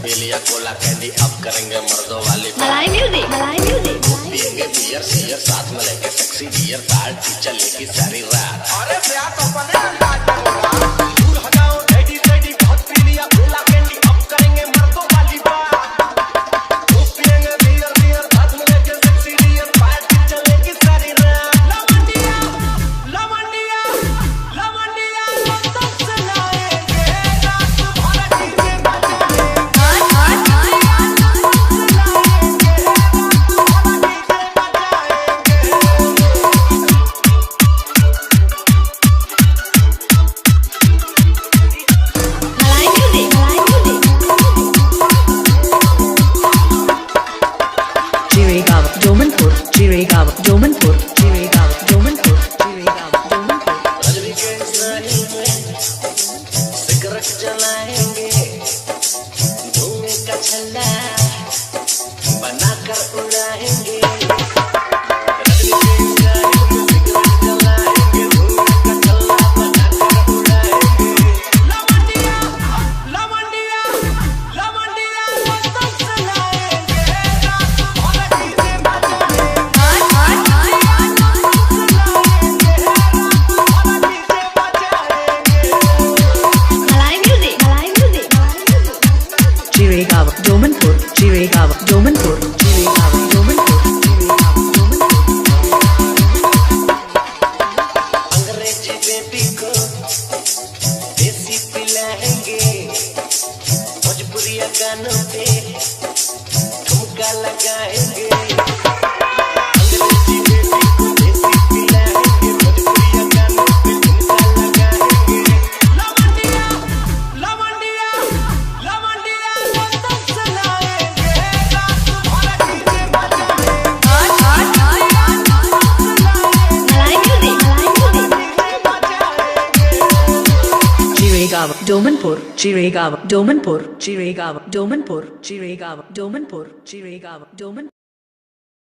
पी लिया कोला कैंडी, अब करेंगे मर्दों वाली मलाई म्यूजिक, मलाई म्यूजिक। पियेंगे बियर सियर साथ में लेके सेक्सी डियर, पार्टी चलेगी सारी रात। अरे प्यार तो अपने अंदाज में होगा। दूर हटाओ रेडी रेडी, बहुत पी लिया कोला कैंडी, अब करेंगे मर्दों वाली बात। पियेंगे बियर बियर साथ में लेके सेक्सी डियर, पार्टी चलेगी सारी रात। लवंडिया लवंडिया लवंडिया तो सुनाएंगे, रात भर डीजे बजाएंगे। Jiregaon, Domanpur, Jiregaon, Domanpur, Jiregaon, Domanpur, Jiregaon, Domanpur. रजनी के साहिल में सिगरेट जलाएंगे, धुएं का छल्ला बनाकर उड़ाएंगे। रजनी के साहिल में सिगरेट जलाएंगे, धुएं का छल्ला बनाकर उड़ाएंगे। लवंडिया लवंडिया लवंडिया तो सुनाएंगे, रात भर डीजे बजाएंगे। मलाई म्यूजिक, मलाई music. Jiregaon, Domanpur, Jiregaon, Domanpur, Jiregaon, Domanpur, Jiregaon, Domanpur. अंग्रेजी बेबी को देसी पिलाएंगे, भोजपुरिया गानों पे ठुमका लगाएंगे। अंग्रेजी बेबी को देसी पिलाएंगे, भोजपुरिया गानों पे ठुमका लगाएंगे। लवंडिया लवंडिया लवंडिया तो सुनाएंगे, रात भर डीजे बजाएंगे। मलाई म्यूजिक, मलाई music. Jiregaon, Domanpur, Jiregaon, Domanpur, Jiregaon, Domanpur, Jiregaon, Domanpur, Jiregaon, Domanpur.